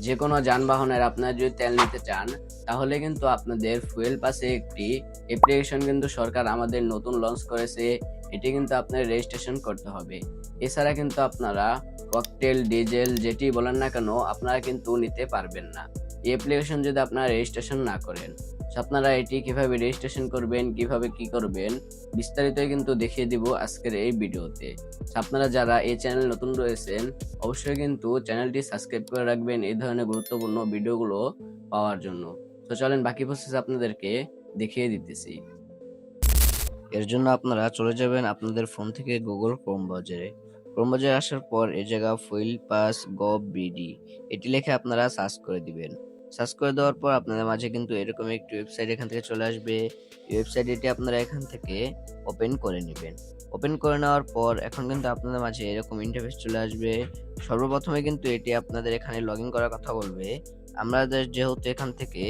যে কোনো যানবাহনের আপনারা যদি তেল নিতে চান, তাহলে কিন্তু আপনাদের ফুয়েল পাসে একটি অ্যাপ্লিকেশন কিন্তু সরকার আমাদের নতুন লঞ্চ করেছে। এটি কিন্তু আপনার রেজিস্ট্রেশন করতে হবে। এছাড়া কিন্তু আপনারা ককটেল, ডিজেল যেটি বলেন না কেন আপনারা কিন্তু নিতে পারবেন না, এই অ্যাপ্লিকেশন যদি আপনারা রেজিস্ট্রেশন না করেন। আপনারা এটি কিভাবে রেজিস্ট্রেশন করবেন, কিভাবে কি করবেন, বিস্তারিত কিন্তু দেখিয়ে দিব আজকের এই ভিডিওতে। আপনারা যারা এই চ্যানেল নতুন রয়েছেন, অবশ্যই কিন্তু চ্যানেলটি সাবস্ক্রাইব করে রাখবেন এই ধরনের গুরুত্বপূর্ণ ভিডিওগুলো পাওয়ার জন্য। তো চলেন বাকি প্রসেস আপনাদেরকে দেখিয়ে দিতেছি। এর জন্য আপনারা চলে যাবেন আপনাদের ফোন থেকে গুগল ক্রোম ব্রাউজারে। ক্রোম ব্রাউজারে আসার পর এই জায়গা ফুয়েল পাস গভ বিডি এটি লিখে আপনারা সার্চ করে দিবেন। সার্চ করে দেওয়ার পর আপনাদের মাঝে কিন্তু এরকম একটি ওয়েবসাইট এখান থেকে চলে আসবে। এই ওয়েবসাইট এটি আপনারা এখান থেকে ওপেন করে নেবেন। ওপেন করে নেওয়ার পর এখন কিন্তু আপনাদের মাঝে এরকম ইন্টারফেস চলে আসবে। সর্বপ্রথমে কিন্তু এটি আপনাদের এখানে লগ ইন করার কথা বলবে। আমাদের যেহেতু এখান থেকে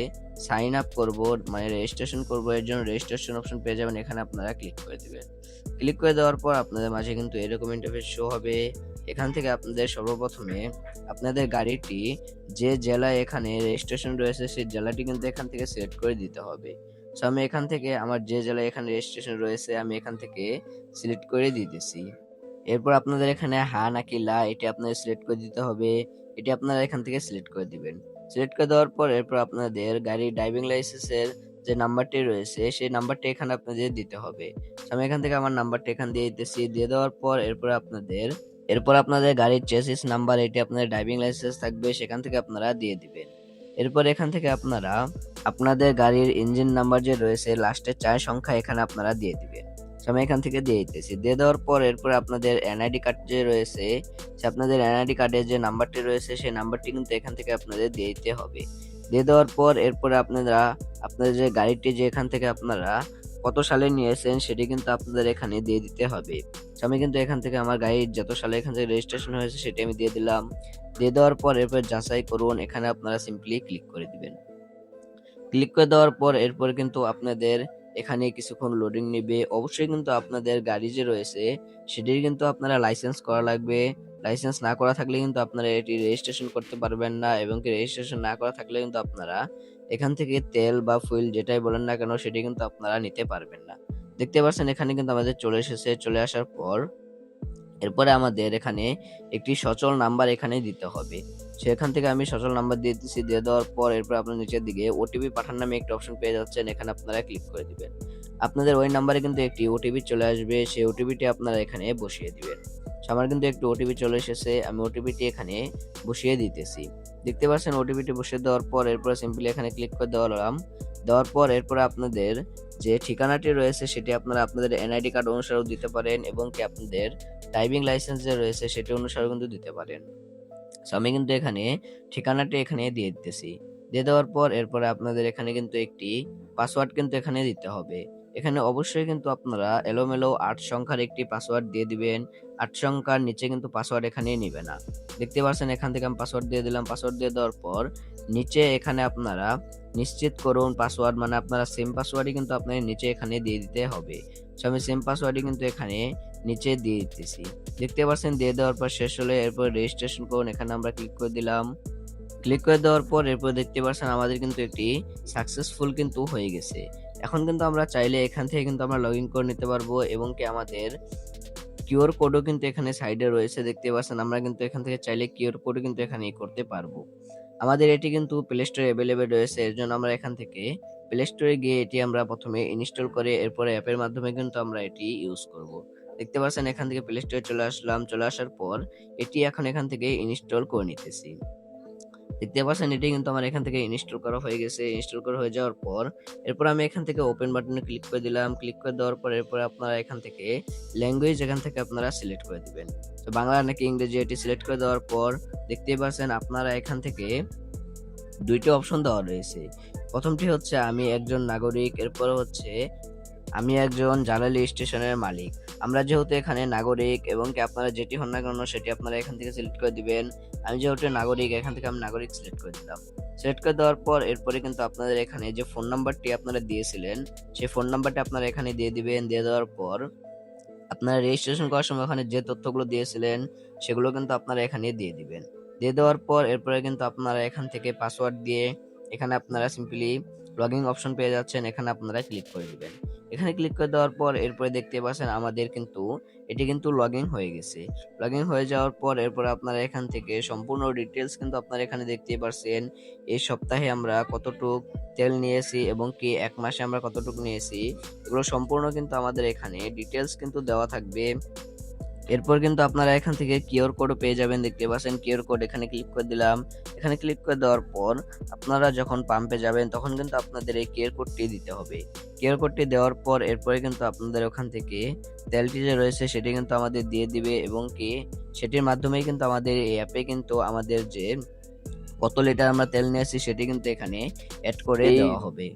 সাইন আপ করব, মানে রেজিস্ট্রেশন করব, এর জন্য রেজিস্ট্রেশন অপশন পেয়ে যাবেন, এখানে আপনারা ক্লিক করে দিবেন। ক্লিক করে দেওয়ার পর আপনাদের মাঝে কিন্তু এরকম ইন্টারফেস শো হবে। এখান থেকে আপনাদের সর্বপ্রথমে আপনাদের গাড়িটি যে জেলায় এখানে রেজিস্ট্রেশন রয়েছে সেই জেলাটি কিন্তু এখান থেকে সিলেক্ট করে দিতে হবে। সো আমি এখান থেকে আমার যে জেলায় এখানে রেজিস্ট্রেশন রয়েছে আমি এখান থেকে সিলেক্ট করে দিতেছি। এরপর আপনাদের এখানে হা নাকি লা এটি আপনাদের সিলেক্ট করে দিতে হবে। এটি আপনারা এখান থেকে সিলেক্ট করে দিবেন। সিলেক্ট করে দেওয়ার পর এরপর আপনাদের গাড়ির ড্রাইভিং লাইসেন্সের যে নাম্বারটি রয়েছে সেই নাম্বারটি এখানে আপনাদের দিতে হবে। আমি এখান থেকে আমার নাম্বারটা এখান দিয়ে দিতেছি। দিয়ে দেওয়ার পর এরপর আপনাদের গাড়ির চেসিস নাম্বার এটি আপনাদের ড্রাইভিং লাইসেন্স থাকবে সেখান থেকে আপনারা দিয়ে দিবেন। এরপর এখান থেকে আপনারা আপনাদের গাড়ির ইঞ্জিন নাম্বার যে রয়েছে লাস্টের 4 সংখ্যা এখানে আপনারা দিয়ে দিবেন। আমি এখান থেকে দিয়ে দিতেছি। দিয়ে দেওয়ার পর এরপর আপনাদের এনআইডি কার্ড যে রয়েছে সে আপনাদের এনআইডি কার্ডের যে নাম্বারটি রয়েছে সেই নাম্বারটি কিন্তু এখান থেকে আপনাদের দিয়ে দিতে হবে। দিয়ে দেওয়ার পর এরপরে আপনারা আপনাদের যে গাড়িটি যে এখান থেকে আপনারা কত সালে নিয়েছেন সেটি কিন্তু আপনাদের এখানে দিয়ে দিতে হবে। আমি কিন্তু এখান থেকে আমার গাড়ির যত সালে এখান থেকে রেজিস্ট্রেশন হয়েছে সেটি আমি দিয়ে দিলাম। দিয়ে দেওয়ার পর এরপর যাচাই করুন এখানে আপনারা সিম্পলি ক্লিক করে দিবেন। ক্লিক করে দেওয়ার পর এরপর কিন্তু আপনাদের এখানে কিছুক্ষণ লোডিং নেবে। অবশ্যই কিন্তু আপনাদের গাড়ি যে রয়েছে সেটির কিন্তু আপনারা লাইসেন্স করা লাগবে। লাইসেন্স না করা থাকলে কিন্তু আপনারা এটি রেজিস্ট্রেশন করতে পারবেন না, এবং কি রেজিস্ট্রেশন না করা থাকলে কিন্তু আপনারা এখান থেকে তেল বা ফুয়েল যেটাই বলেন না কেন সেটি কিন্তু আপনারা নিতে পারবেন না। দেখতে পাচ্ছেন এখানে কিন্তু আমাদের চলে এসেছে। চলে আসার পর এরপরে আমাদের এখানে একটি সচল নাম্বার এখানে দিতে হবে। সেখান থেকে আমি সচল নাম্বার দিয়ে দিচ্ছি। দিয়ে দেওয়ার পর এরপর আপনার নিচের দিকে ওটিপি পাঠান নামে একটা অপশন পেয়ে যাচ্ছেন, এখানে আপনারা ক্লিক করে দিবেন। আপনাদের ওই নাম্বারে কিন্তু একটি ওটিপি চলে আসবে, সেই ওটিপিটি আপনারা এখানে বসিয়ে দিবেন। আমার কিন্তু একটি ওটিপি চলে এসেছে, আমি ওটিপিটি এখানে বসিয়ে দিতেছি। দেখতে পাচ্ছেন ওটিপিটি বসিয়ে দেওয়ার পর এরপর সিম্পলি এখানে ক্লিক করে দেওয়ালাম। দেওয়ার পর এরপর আপনাদের যে ঠিকানাটি রয়েছে সেটি আপনারা আপনাদের এনআইডি কার্ড অনুসারেও দিতে পারেন, এবং কি আপনাদের ড্রাইভিং লাইসেন্স যে রয়েছে সেটি অনুসারে কিন্তু দিতে পারেন। আমি কিন্তু এখানে ঠিকানাটি এখানে দিয়ে দিতেছি। দিয়ে দেওয়ার পর এরপরে আপনাদের এখানে কিন্তু একটি পাসওয়ার্ড কিন্তু এখানে দিতে হবে। এখানে অবশ্যই কিন্তু আপনারা এলোমেলো 8 সংখ্যার একটি পাসওয়ার্ড দিয়ে দিবেন। 8 সংখ্যার নিচে কিন্তু পাসওয়ার্ড এখানে নিবে না। দেখতে পাচ্ছেন এখান থেকে আমি পাসওয়ার্ড দিয়ে দিলাম। পাসওয়ার্ড দিয়ে দেওয়ার পর নিচে এখানে আপনারা নিশ্চিত করুন পাসওয়ার্ড, মানে আপনারা সেম পাসওয়ার্ডই কিন্তু আপনাদের নিচে এখানে দিয়ে দিতে হবে। আমি সেম পাসওয়ার্ডই কিন্তু এখানে নিচে দিয়ে দিতেছি। দেখতে পাচ্ছেন দিয়ে দেওয়ার পর শেষ হলে এরপর রেজিস্ট্রেশন করুন, এখানে আমরা ক্লিক করে দিলাম। ক্লিক করে দেওয়ার পর এরপর দেখতে পাচ্ছেন আমাদের কিন্তু একটি সাকসেসফুল কিন্তু হয়ে গেছে। এখন কিন্তু আমরা চাইলে এখান থেকে কিন্তু আমরা লগ ইন করে নিতে পারবো, এবং কি আমাদের কিউআর কোডও কিন্তু এখানে সাইডে রয়েছে। দেখতে পাচ্ছেন আমরা কিন্তু এখান থেকে চাইলে কিউআর কোডও কিন্তু এখানে করতে পারবো। আমাদের এটি কিন্তু প্লে স্টোরে অ্যাভেলেবেল রয়েছে, এর জন্য আমরা এখান থেকে প্লে স্টোরে গিয়ে এটি আমরা প্রথমে ইনস্টল করে এরপরে অ্যাপের মাধ্যমে কিন্তু আমরা এটি ইউজ করব। দেখতে পাচ্ছেন এখান থেকে প্লে স্টোরে চলে আসলাম। চলে আসার পর এটি এখন এখান থেকে ইনস্টল করে নিতেছি। দেখতে পাচ্ছেন এটি কিন্তু আমার এখান থেকে ইনস্টল করা হয়ে গেছে। ইনস্টল করা হয়ে যাওয়ার পর এরপর আমি এখান থেকে ওপেন বাটনে ক্লিক করে দিলাম। ক্লিক করে দেওয়ার পর এরপর আপনারা এখান থেকে ল্যাঙ্গুয়েজ এখান থেকে আপনারা সিলেক্ট করে দিবেন। তো বাংলা নাকি ইংরেজি এটি সিলেক্ট করে দেওয়ার পর দেখতেই পাচ্ছেন আপনারা এখান থেকে দুইটি অপশন দেওয়া রয়েছে। প্রথমটি হচ্ছে আমি একজন নাগরিক, এরপর হচ্ছে আমি একজন জ্বালানি স্টেশনের মালিক। আমরা যেহেতু এখানে নাগরিক, এবং কি আপনারা যেটি হন না কেন সেটি আপনারা এখান থেকে সিলেক্ট করে দিবেন। আমি যেহেতু নাগরিক এখান থেকে আমি নাগরিক সিলেক্ট করে দিলাম। সিলেক্ট করে দেওয়ার পর এরপরে কিন্তু আপনাদের এখানে যে ফোন নাম্বারটি আপনারা দিয়েছিলেন সেই ফোন নাম্বারটি আপনারা এখানে দিয়ে দিবেন। দিয়ে দেওয়ার পর আপনারা রেজিস্ট্রেশন করার সময় ওখানে যে তথ্যগুলো দিয়েছিলেন সেগুলো কিন্তু আপনারা এখানে দিয়ে দিবেন। দিয়ে দেওয়ার পর এরপরে কিন্তু আপনারা এখান থেকে পাসওয়ার্ড দিয়ে এখানে আপনারা সিম্পলি লগইন অপশন পেয়ে যাচ্ছেন, এখানে আপনারা ক্লিক করে দিবেন। এখানে ক্লিক করে দেওয়ার পর এরপরে দেখতে পাচ্ছেন আমাদের কিন্তু এটি কিন্তু লগইন হয়ে গেছে। লগইন হয়ে যাওয়ার পর এরপরে আপনারা এখান থেকে সম্পূর্ণ ডিটেইলস কিন্তু আপনারা এখানে দেখতেই পারছেন। এই সপ্তাহে আমরা কতটুক তেল নিয়েছি এবং কি ১ মাসে আমরা কতটুকু নিয়েছি, এগুলো সম্পূর্ণ কিন্তু আমাদের এখানে ডিটেইলস কিন্তু দেওয়া থাকবে। এরপর কিন্তু আপনারা এখান থেকে কিউআর কোডও পেয়ে যাবেন, দেখতে পাচ্ছেন কিউআর কোড, এখানে ক্লিক করে দিলাম। এখানে ক্লিক করে দেওয়ার পর আপনারা যখন পাম্পে যাবেন তখন কিন্তু আপনাদের এই কিউআর কোডটি দিতে হবে। কিউআর কোডটি দেওয়ার পর এরপরে কিন্তু আপনাদের ওখান থেকে তেলটি যে রয়েছে সেটি কিন্তু আমাদের দিয়ে দিবে এবং কি সেটির মাধ্যমেই কিন্তু আমাদের এই অ্যাপে কিন্তু আমাদের যে কত লিটার আমরা তেল নিয়েছি সেটি কিন্তু এখানে এড করে এই দেওয়া হবে।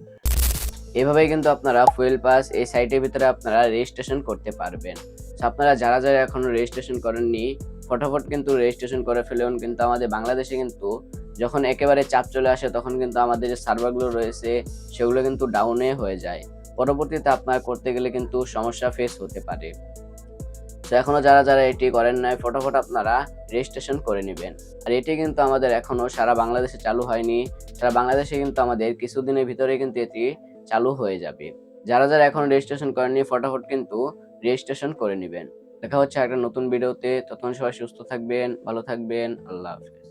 এভাবেই কিন্তু আপনারা ফুয়েল পাস এই সাইটের ভিতরে আপনারা রেজিস্ট্রেশন করতে পারবেন। তো আপনারা যারা যারা এখনো রেজিস্ট্রেশন করেননি ফটাফট কিন্তু রেজিস্ট্রেশন করে ফেলুন। কিন্তু আমাদের বাংলাদেশে কিন্তু যখন একেবারে চাপ চলে আসে তখন কিন্তু আমাদের যে সার্ভারগুলো রয়েছে সেগুলো কিন্তু ডাউনে হয়ে যায়। পরবর্তীতে আপনারা করতে গেলে কিন্তু সমস্যা ফেস হতে পারে। তো এখনো যারা যারা এটি করেন নাই ফটাফট আপনারা রেজিস্ট্রেশন করে নেবেন। আর এটি কিন্তু আমাদের এখনো সারা বাংলাদেশে চালু হয়নি। সারা বাংলাদেশে কিন্তু আমাদের কিছুদিনের ভিতরে কিন্তু এটি চালু হয়ে যাবে। যারা যারা এখনো রেজিস্ট্রেশন করেননি ফটাফট কিন্তু রেজিস্ট্রেশন করে নেবেন। দেখা হচ্ছে একটা নতুন ভিডিওতে। ততক্ষণ সবাই সুস্থ থাকবেন, ভালো থাকবেন। আল্লাহ হাফেজ।